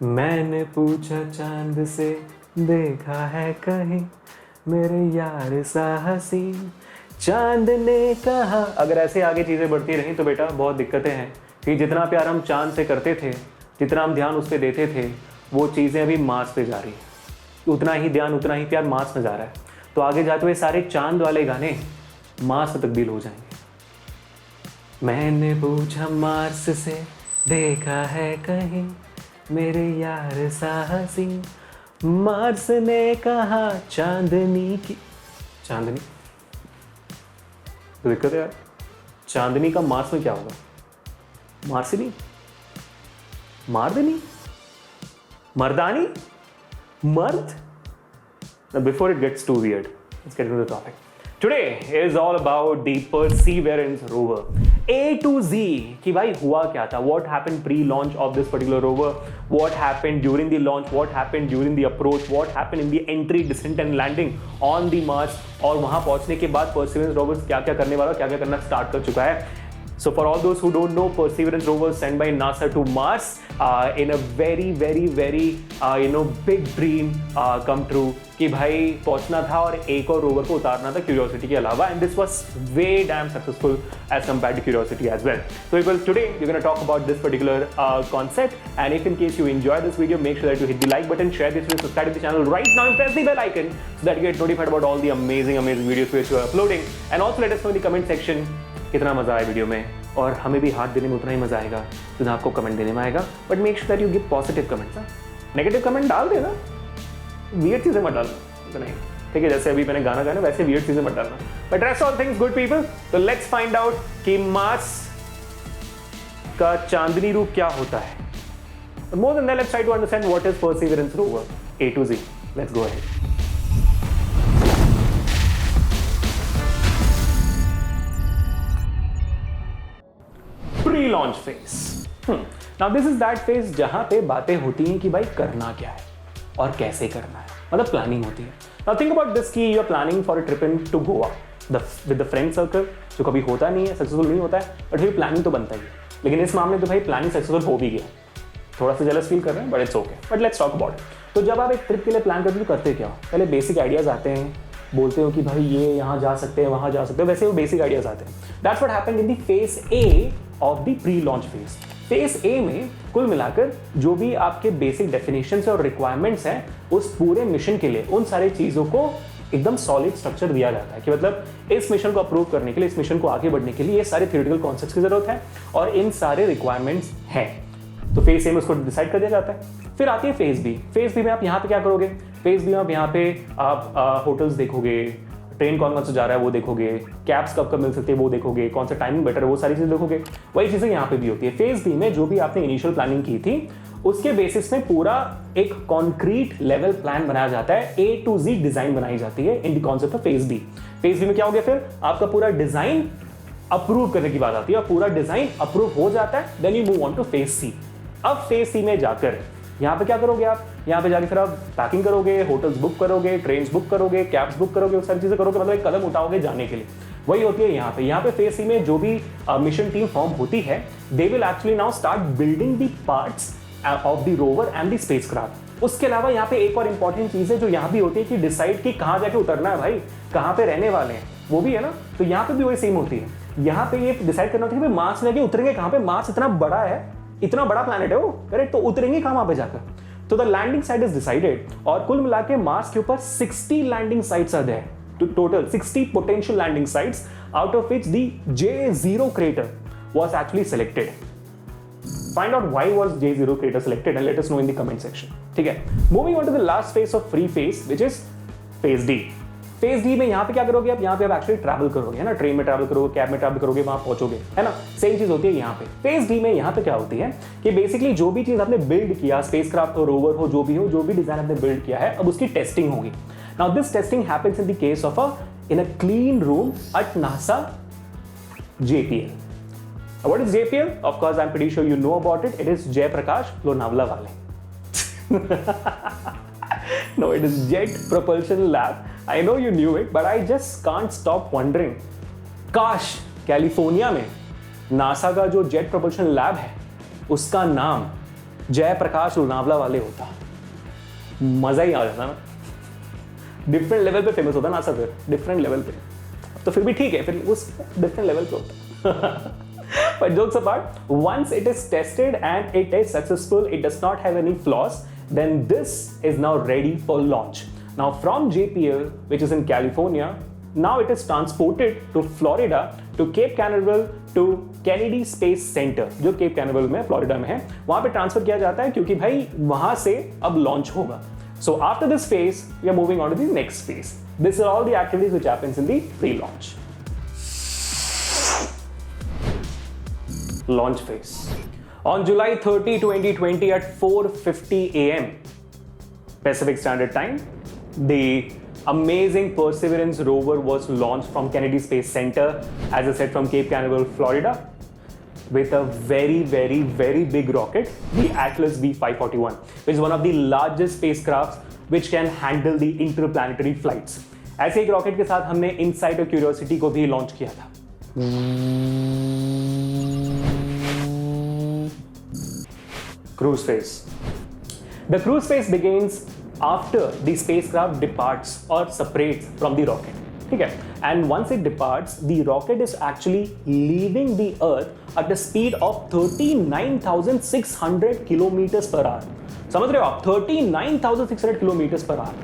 मैंने पूछा चांद से, देखा है कहीं मेरे यार सा हसीन, चांद ने कहा। अगर ऐसे आगे चीज़ें बढ़ती रहीं तो बेटा बहुत दिक्कतें हैं कि जितना प्यार हम चांद से करते थे, जितना हम ध्यान उस पर देते थे, वो चीज़ें अभी मार्स पे जा रही हैं। उतना ही ध्यान, उतना ही प्यार मार्स में जा रहा है। तो आगे जाते हुए सारे चांद वाले गाने मार्स में तब्दील हो जाएंगे। मैंने पूछा मार्स से, देखा है कहीं मेरे यार सा हसीन, मार्स ने कहा चांदनी की। चांदनी तो दिक्कत है यार, चांदनी का मार्स में क्या होगा? मार्सिनी, मारदनी, मर्दानी, मर्द। Before it gets too weird, let's get into the topic. Today is all about the Perseverance rover. A to Z कि भाई हुआ क्या था? What happened pre-launch of this particular rover? What happened during the launch? What happened during the approach? What happened in the entry, descent and landing on the Mars? और वहाँ पहुँचने के बाद Perseverance rover क्या क्या करने वाला, क्या क्या करना स्टार्ट कर चुका है? So for all those who don't know, Perseverance rover sent by NASA to Mars in a very big dream come true कि भाई पहुंचना था और एक और रोवर को उतारना था Curiosity के अलावा, and this was way damn successful as compared to Curiosity as well. So people, today we're going to talk about this particular concept, and if in case you enjoy this video, make sure that you hit the like button, share this video, subscribe to the channel right now and press the bell icon so that you get notified about all the amazing videos which we are uploading, and also let us know in the comment section कितना मजा आया video में, और हमें भी हाथ देने में उतना ही मजा आएगा जितना आपको कमेंट देने में आएगा। But make sure that you give positive comments. Negative comment डाल देना, वियर्ड चीजें मत डालना, तो नहीं ठीक है? जैसे अभी मैंने गाना गाया वैसे वियर्ड चीजें मत डालना। But rest all things good people, तो लेट्स फाइंड आउट कि मार्स का चांदनी रूप क्या होता है। More than that, let's try to understand what is Perseverance rover A to Z. Let's go ahead. Pre-launch phase. Now this is that phase जहां पे बातें होती हैं कि भाई करना क्या है और कैसे करना है, मतलब प्लानिंग होती है। Now think about this कि you are planning for a trip to Goa with the friend circle, जो कभी होता नहीं है, सक्सेसफुल नहीं होता है, बट फिर प्लानिंग तो बनता ही है। लेकिन इस मामले में तो भाई प्लानिंग सक्सेसफुल हो भी गया, थोड़ा सा जेलस फील कर रहे हैं, but it's okay. But let's talk about it. तो जब आप एक ट्रिप के लिए प्लान करते हो तो करते क्या हो? पहले बेसिक आइडियाज आते हैं, बोलते हो कि भाई ये यहाँ जा सकते हैं, वहाँ जा सकते हैं, वैसे वो बेसिक आइडियाज आते हैं। That's what happened in the phase A of the pre launch phase. Phase A में कुल मिलाकर जो भी आपके बेसिक डेफिनेशंस और रिक्वायरमेंट्स हैं उस पूरे मिशन के लिए, उन सारी चीज़ों को एकदम सॉलिड स्ट्रक्चर दिया जाता है कि मतलब इस मिशन को अप्रूव करने के लिए, इस मिशन को आगे बढ़ने के लिए ये सारे थ्योरेटिकल कॉन्सेप्ट्स की जरूरत है और इन सारे रिक्वायरमेंट्स हैं। तो फेज ए में उसको डिसाइड कर दिया जाता है। फिर आती है फेज बी। फेज बी में आप यहाँ पे क्या करोगे? फेज बी में आप यहाँ पे आप होटल्स देखोगे, ट्रेन कौन से जा रहा है वो देखोगे, कैब्स कब कब मिल सकती है वो देखोगे, कौन सा टाइमिंग बेटर है वो सारी चीज़ें देखोगे। वही चीज़ें यहाँ पे भी होती है। फेज बी में जो भी आपने इनिशियल प्लानिंग की थी उसके बेसिस में पूरा एक कॉन्क्रीट लेवल प्लान बनाया जाता है, A to Z डिजाइन बनाई जाती है in the concept of phase B. Phase B में क्या हो गया? फिर आपका पूरा डिजाइन अप्रूव करने की बात आती है और पूरा डिजाइन अप्रूव हो जाता है, then you move on to phase C. अब फेज सी में जाकर यहाँ पे क्या करोगे आप? यहाँ पे जाके फिर आप पैकिंग करोगे, होटल्स बुक करोगे, ट्रेन बुक करोगे, कैब्स बुक करोगे, वो सारी चीजें करोगे, मतलब एक कदम उठाओगे जाने के लिए। वही होती है यहाँ पे। यहाँ पे फेज सी में जो भी मिशन टीम फॉर्म होती है, they will actually now start building the parts of the rover and the spacecraft. उसके अलावा यहाँ पे एक और इंपॉर्टेंट चीज है जो यहाँ भी होती है कि डिसाइड कि कहाँ जाके उतरना है भाई, कहाँ पे रहने वाले हैं, वो भी है ना। तो यहाँ पे भी वही सेम होती है। यहाँ पे ये डिसाइड करना होता है कि मार्स में जाके उतरेंगे कहाँ पे। मार्स इतना बड़ा है, इतना बड़ा प्लैनेट है वो, करेक्ट? तो उतरेंगे कहाँ वहां पे जाकर? तो the landing site is decided और कुल मिला के मार्स के ऊपर 60 landing sites are there, total 60 potential landing sites, out of which the J0 crater was actually selected. Find out why was J0 crater selected and let us know in the comment section. ठीक है, moving on to the last phase of free phase which is phase D. Phase D में यहाँ पे क्या करोगे आप? यहाँ पे आप एक्चुअली ट्रैवल करोगे, है ना, ट्रेन में ट्रैवल करोगे, कैब में ट्रैवल करोगे, वहां पहुंचोगे, है ना। सेम चीज होती है यहाँ पे। फेज डी में यहाँ पे क्या होती है कि बेसिकली जो भी चीज आपने बिल्ड किया, स्पेसक्राफ्ट हो, रोवर हो, जो भी डिजाइन आपने बिल्ड किया है, अब उसकी टेस्टिंग होगी। Now this testing happens in the case of in a clean room at NASA JPL. What is JPL? Of course, I'm pretty sure you know about it. It is Jaiprakash Lonavala wale. No, it is Jet Propulsion Lab. I know you knew it, but I just can't stop wondering. काश California में NASA का जो jet propulsion lab है उसका नाम जयप्रकाश लोनावला वाले होता, मजा ही आ जाता ना, डिफरेंट लेवल पे फेमस होता ना नासा, फिर डिफरेंट लेवल पे, तो फिर भी ठीक है, फिर उस डिफरेंट लेवल पे होता। But jokes apart, once it is tested and it is successful, it does not have any flaws, then this is now ready for launch. Now from JPL, which is in California, now it is transported to Florida, to Cape Canaveral, to Kennedy Space Center, जो Cape Canaveral में Florida में है, वहां पे transfer किया जाता है क्योंकि भाई वहां से अब लॉन्च होगा. So after this phase, we are moving on to the next phase. These are all the activities which happens in the pre-launch. Launch phase. On July 30, 2020 at 4:50 a.m. Pacific Standard Time, the amazing Perseverance rover was launched from Kennedy Space Center, as I said, from Cape Canaveral, Florida, with a very, very, very big rocket, the Atlas V541, which is one of the largest spacecrafts which can handle the interplanetary flights. ऐसे एक rocket के साथ हमने insight और curiosity को भी launch किया था. Cruise phase. The cruise phase begins after the spacecraft departs or separates from the rocket. ठीक है? And once it departs, the rocket is actually leaving the Earth at a speed of 39,600 kilometers per hour. समझ रहे हो आप? 39,600 kilometers per hour.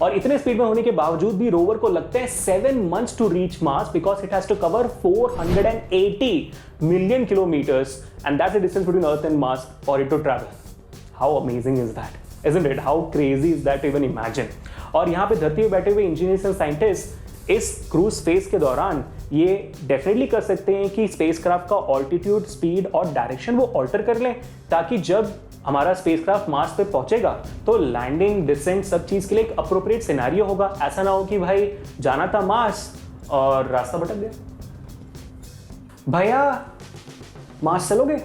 और इतने speed में होने के बावजूद भी रोवर को लगते हैं 7 months to reach Mars because it has to cover 480 million kilometers, and that's the distance between Earth and Mars for it to travel. How amazing is that? Isn't it? How crazy is that to even imagine? और यहाँ पे धरती पे बैठे हुए engineers and scientist इस cruise phase के दौरान ये डेफिनेटली कर सकते हैं कि स्पेसक्राफ्ट का ऑल्टीट्यूड, स्पीड और डायरेक्शन वो ऑल्टर कर लें, ताकि जब हमारा स्पेसक्राफ्ट मार्स पे पहुंचेगा तो लैंडिंग, डिसेंट, सब चीज के लिए एक अप्रोप्रिएट सिनेरियो होगा. ऐसा ना हो कि भाई जाना था मार्स और रास्ता भटक गया. भैया मार्स चलोगे?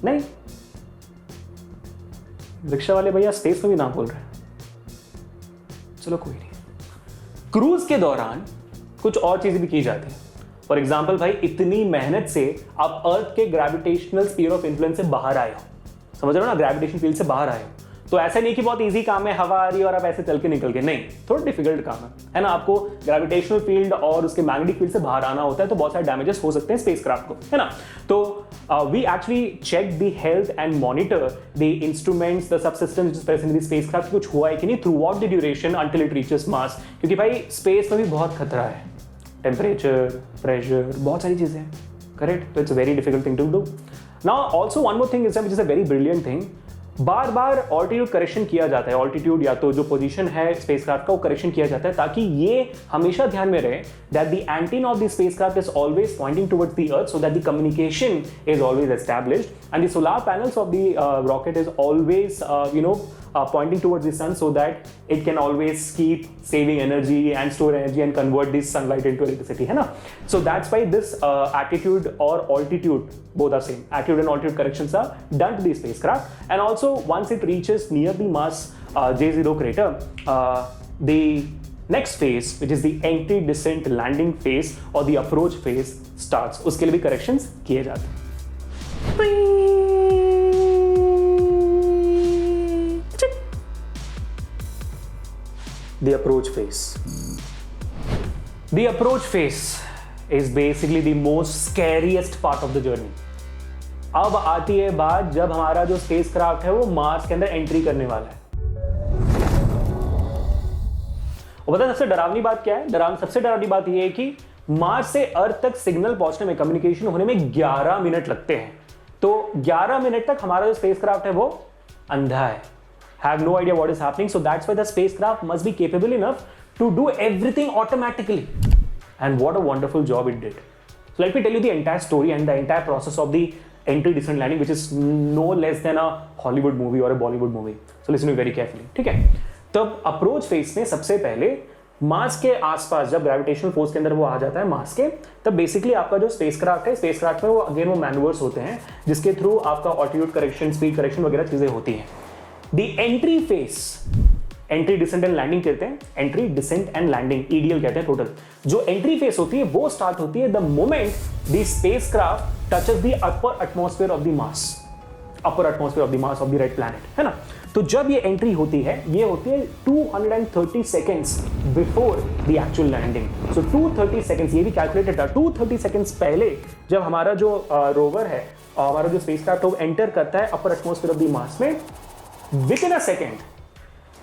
नहीं. रिक्शा वाले भैया स्पेस में भी ना बोल रहे. चलो कोई नहीं. क्रूज के दौरान कुछ और चीजें भी की जाती हैं. फॉर एग्जाम्पल भाई, इतनी मेहनत से आप अर्थ के ग्रेविटेशनल स्फीयर ऑफ इन्फ्लुएंस से बाहर आए हो, समझ रहे हो ना, ग्रेविटेशन फील्ड से बाहर आए हो, तो ऐसा नहीं कि बहुत इजी काम है, हवा आ रही है और आप ऐसे चल के निकल गए. नहीं, थोड़ा डिफिकल्ट काम है ना. आपको ग्रेविटेशनल फील्ड और उसके मैग्नेटिक फील्ड से बाहर आना होता है, तो बहुत सारे डैमेजेस हो सकते हैं स्पेसक्राफ्ट को, है ना. तो we actually check the health and monitor the instruments, the subsystems which is present in the spacecraft, कुछ हुआ है कि नहीं throughout the duration until it reaches Mars, क्योंकि भाई स्पेस में भी बहुत खतरा है. टेम्परेचर, प्रेशर, बहुत सारी चीजें हैं. करेक्ट? तो it's a very difficult thing to do. Now also one more thing is which is a very brilliant thing. बार बार ऑल्टीट्यूड करेक्शन किया जाता है. ऑल्टीट्यूड या तो जो पोजीशन है स्पेसक्राफ्ट का वो करेक्शन किया जाता है, ताकि ये हमेशा ध्यान में रहे that the antenna of the spacecraft is always pointing towards the earth, so that the communication is always established and the solar panels of the rocket is always pointing towards the sun, so that it can always keep saving energy and store energy and convert this sunlight into electricity, है ना. So that's why this attitude or altitude, both are same, attitude and altitude corrections are done to the spacecraft. And also once it reaches near the Mars J0 crater, the next phase, which is the entry, descent, landing phase or the approach phase starts. उसके लिए भी corrections किए जाते हैं. The approach phase. The approach phase is basically the most scariest part of the journey. अब आती है बात जब हमारा जो स्पेसक्राफ्ट है वो मार्स के अंदर एंट्री करने वाला है. और पता है सबसे डरावनी बात क्या है? सबसे डरावनी बात यह है कि मार्स से अर्थ तक सिग्नल पहुंचने में, कम्युनिकेशन होने में 11 मिनट लगते हैं. तो 11 मिनट तक हमारा जो स्पेसक्राफ्ट है वो अंधा है, have no idea what is happening. So that's why the spacecraft must be capable enough to do everything automatically. And what a wonderful job it did. So let me tell you the entire story and the entire process of the entry, descent, landing, which is no less than a Hollywood movie or a Bollywood movie. So listen to me very carefully. ठीक है? तब approach phase में सबसे पहले Mars के आसपास जब gravitational force के अंदर वो आ जाता है मार्स के, तब बेसिकली आपका जो स्पेसक्राफ्ट है, स्पेसक्राफ्ट में वो अगेन वो मैनूवर्स होते हैं जिसके थ्रू आपका ऑल्टीट्यूड करेक्शन, स्पीड करेक्शन वगैरह चीजें होती हैं. The entry phase, entry, descent and landing कहते हैं. Entry, descent and landing EDL कहते हैं टोटल. जो एंट्री फेज होती है वो स्टार्ट होती है the moment the spacecraft touches the upper atmosphere of the Mars. Upper atmosphere of the mass of the red planet, है ना। तो जब ये एंट्री होती है, ये होती है 230 seconds before the actual landing. So 230 seconds, ये भी कैलकुलेटेड था, 230 सेकेंड्स पहले जब हमारा जो रोवर है, हमारा जो स्पेसक्राफ्ट वो एंटर करता है upper atmosphere of the Mars में, within a second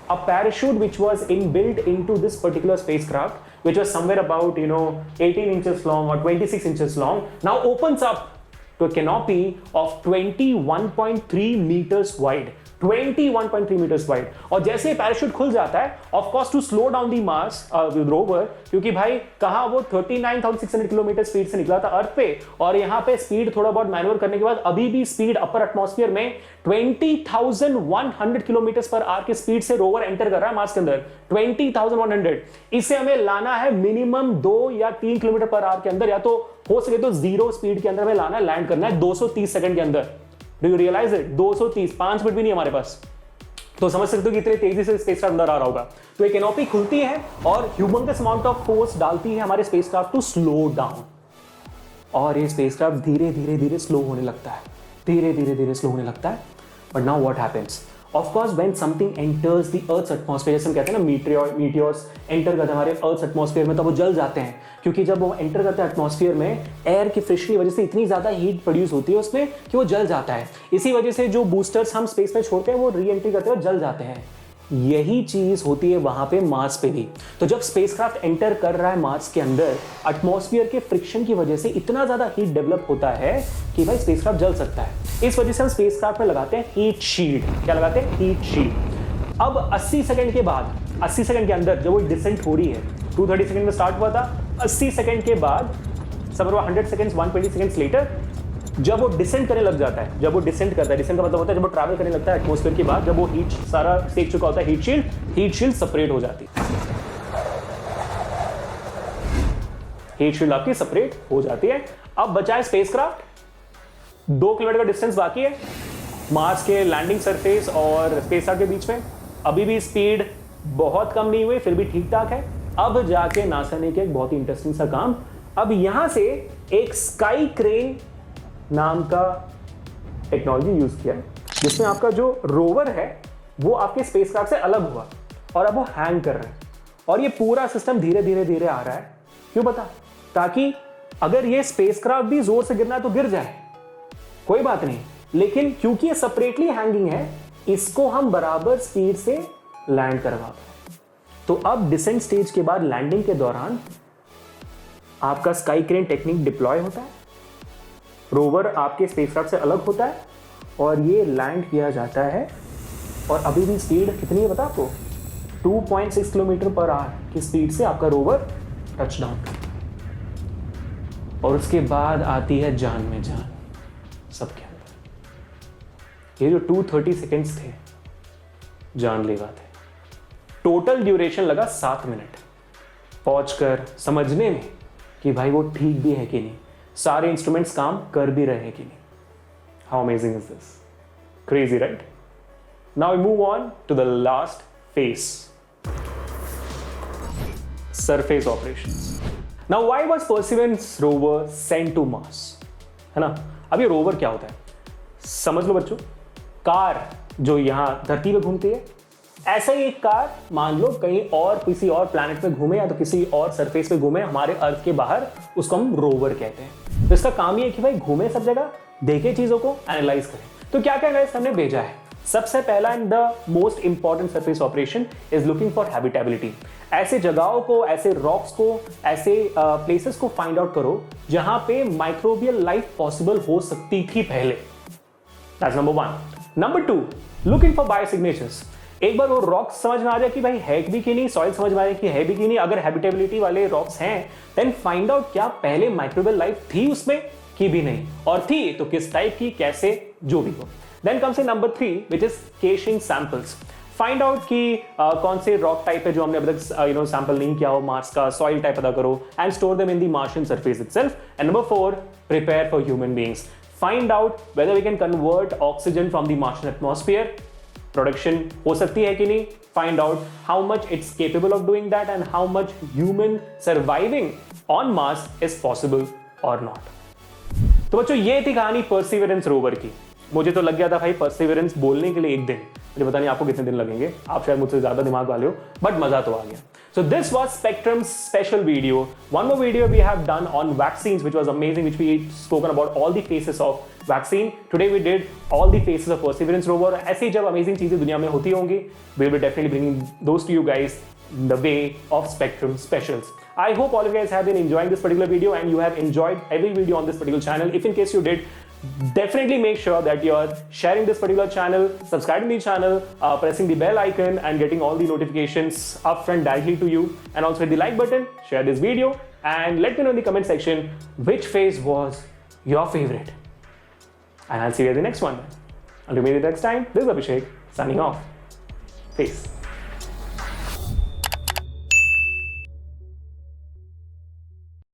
a parachute which was inbuilt into this particular spacecraft, which was somewhere about 18 inches long or 26 inches long, now opens up to a canopy of 21.3 meters wide. 21.3 meters wide. और जैसे ही parachute खुल जाता है, of course to slow down the mass rover, क्योंकि भाई कहा वो 39,600 kilometre speed से निकला था अर्थ पे, और यहाँ पे स्पीड थोड़ा बहुत मैनुवर करने के बाद अभी भी स्पीड अपर एटमॉस्फेयर में 20,100 किलोमीटर पर आवर की स्पीड से रोवर एंटर कर रहा है मार्स के अंदर। 20,100, इसे हमें लाना है मिनिमम 2 या 3 किलोमीटर पर आवर के अंदर, या तो हो सके तो जीरो स्पीड के अंदर हमें लाना है, लैंड करना है 230 सेकंड के अंदर। Do you realise it? 230, 5 minute भी नहीं हमारे पास। तो समझ सकते हो कि इतने तेजी से स्पेसक्राफ्ट अंदर आ रहा होगा। तो एक कैनोपी खुलती है और ह्यूमंगस अमाउंट ऑफ फोर्स डालती है हमारे स्पेसक्राफ्ट टू स्लो डाउन, और ये स्पेसक्राफ्ट धीरे धीरे धीरे स्लो होने लगता है, धीरे धीरे धीरे स्लो होने लगता है। But now what happens? Of course when something enters the earth's atmosphere, जैसे हम कहते हैं ना मीटियोर्स एंटर करते हैं हमारे अर्थ्स एटमॉस्फेयर में, तो वो जल जाते हैं, क्योंकि जब वो एंटर करते हैं एटमॉस्फेयर में, एयर की फ्रिक्शन की वजह से इतनी ज्यादा हीट प्रोड्यूस होती है उसमें कि वो जल जाता है। इसी वजह से जो बूस्टर्स हम स्पेस में छोड़ते हैं वो री एंट्री करते हैं, जल जाते हैं। यही चीज होती है वहां पे मार्स पे भी। तो जब स्पेसक्राफ्ट एंटर कर रहा है मार्स के अंदर, एटमॉस्फेयर के फ्रिक्शन की वजह से इतना ज्यादा हीट डेवलप होता है कि भाई स्पेसक्राफ्ट जल सकता है। इस वजह से हम स्पेसक्राफ्ट में लगाते हैं हीट शील्ड। क्या लगाते हैं? Heat shield. अब 80 सेकंड के बाद, 80 सेकंड के अंदर जब वो डिसेंट हो रही है, 230 सेकंड में स्टार्ट हुआ था, 80 सेकंड के बाद समझो 100 सेकंड्स, 120 सेकंड्स लेटर, जब वो डिसेंट करने लग जाता है, जब वो डिसेंट करता है, डिसेंट का मतलब होता है जब वो ट्रैवल करने लगता है एटमॉस्फेयर के बाद, जब वो हीट सारा सेक चुका होता है, हीट शील्ड सेपरेट हो जाती है। हीट शील्ड आपकी सेपरेट हो जाती है। अब बचा है स्पेसक्राफ्ट, 2 किलोमीटर का डिस्टेंस बाकी है मार्स के लैंडिंग सरफेस और स्पेसक्राफ्ट के बीच में। अभी भी स्पीड बहुत कम नहीं हुई, फिर भी ठीक ठाक है। अब जाके नासा ने किया एक बहुत ही इंटरेस्टिंग सा काम। अब यहां से एक स्काई क्रेन नाम का टेक्नोलॉजी यूज किया, जिसमें आपका जो रोवर है वो आपके स्पेसक्राफ्ट से अलग हुआ और अब वो हैंग कर रहा है, और ये पूरा सिस्टम धीरे धीरे धीरे आ रहा है। क्यों बता? ताकि अगर ये स्पेसक्राफ्ट भी जोर से गिरना है तो गिर जाए, कोई बात नहीं, लेकिन क्योंकि ये सेपरेटली हैंगिंग है, इसको हम बराबर स्पीड से लैंड करवा पाए। तो अब डिसेंट स्टेज के बाद लैंडिंग के दौरान आपका स्काई क्रेन टेक्निक डिप्लॉय होता है, रोवर आपके स्पेसक्राफ्ट से अलग होता है और ये लैंड किया जाता है। और अभी भी स्पीड कितनी है बता आपको? 2.6 किलोमीटर पर आवर की स्पीड से आपका रोवर टच डाउन करता है। और उसके बाद आती है जान में जान सबके अंदर। ये जो 230 सेकेंड्स थे जानलेवा थे। टोटल ड्यूरेशन लगा 7 मिनट पहुंचकर समझने में कि भाई वो ठीक भी है कि नहीं, सारे इंस्ट्रूमेंट्स काम कर भी रहे हैं कि नहीं। How amazing is this? Crazy, right? Now we move on to the last phase, surface operations. Now why was Perseverance rover sent to Mars? है ना। अब ये रोवर क्या होता है समझ लो बच्चों। कार जो यहां धरती पे घूमती है, ऐसा ही एक कार मान लो कहीं और किसी और प्लैनेट पे घूमे या तो किसी और सरफेस पे घूमे हमारे अर्थ के बाहर, उसको हम रोवर कहते हैं। तो इसका काम ये है कि भाई घूमे सब जगह, देखे चीजों को, एनालाइज करें। तो क्या क्या एनालाइज हमने भेजा है? सबसे पहला and the most important surface operation is looking for habitability. ऐसे जगहों को, ऐसे रॉक्स को, ऐसे प्लेसेस को फाइंड आउट करो जहां पे माइक्रोबियल लाइफ पॉसिबल हो सकती थी पहले। That's number 1। Number 2, looking for बायोसिग्नेचर्स। एक बार वो रॉक्स समझ में आ जाए कि भाई है भी कि नहीं, सॉइल समझ में आ जाए कि है भी कि नहीं, अगर हैबिटेबिलिटी वाले रॉक्स हैं देन फाइंड आउट क्या पहले माइक्रोबियल लाइफ थी उसमें कि भी नहीं, और थी तो किस टाइप की, कैसे, जो भी हो। Then comes in number 3 which is caching samples. Find out कि कौन से रॉक टाइप है जो हमने अभी तक सैंपल नहीं किया हो मार्स का, सॉइल टाइप पता करो and store them in the Martian surface itself. And number 4, prepare for human beings. Find out whether we can convert oxygen from the Martian atmosphere, production हो सकती है कि नहीं, find out how much it's capable of doing that and how much human surviving on Mars is possible और not. तो बच्चों ये थी कहानी परसिवरेंस रोवर की। मुझे तो लग गया था भाई परसिवरेंस बोलने के लिए 1 दिन, मुझे पता नहीं आपको कितने दिन लगेंगे, आप शायद मुझसे ज़्यादा दिमाग वाले हो, बट मज़ा तो आ गया. So this was Spectrum's special video. One more video we have done on vaccines, which was amazing, which we spoken about all the phases of vaccine. Today we did all the phases of Perseverance rover. ऐसी जब amazing चीजें दुनिया में होती होंगी, we will be definitely bringing those to you guys in the way of Spectrum specials. I hope all of you guys have been enjoying this particular video and you have enjoyed every video on this particular channel. If in case you did, definitely make sure that you're sharing this particular channel, subscribing to the channel, pressing the bell icon and getting all the notifications upfront directly to you, and also hit the like button, share this video and let me know in the comment section which phase was your favorite, and I'll see you in the next one. Until we meet next time, this is Abhishek signing off. Peace.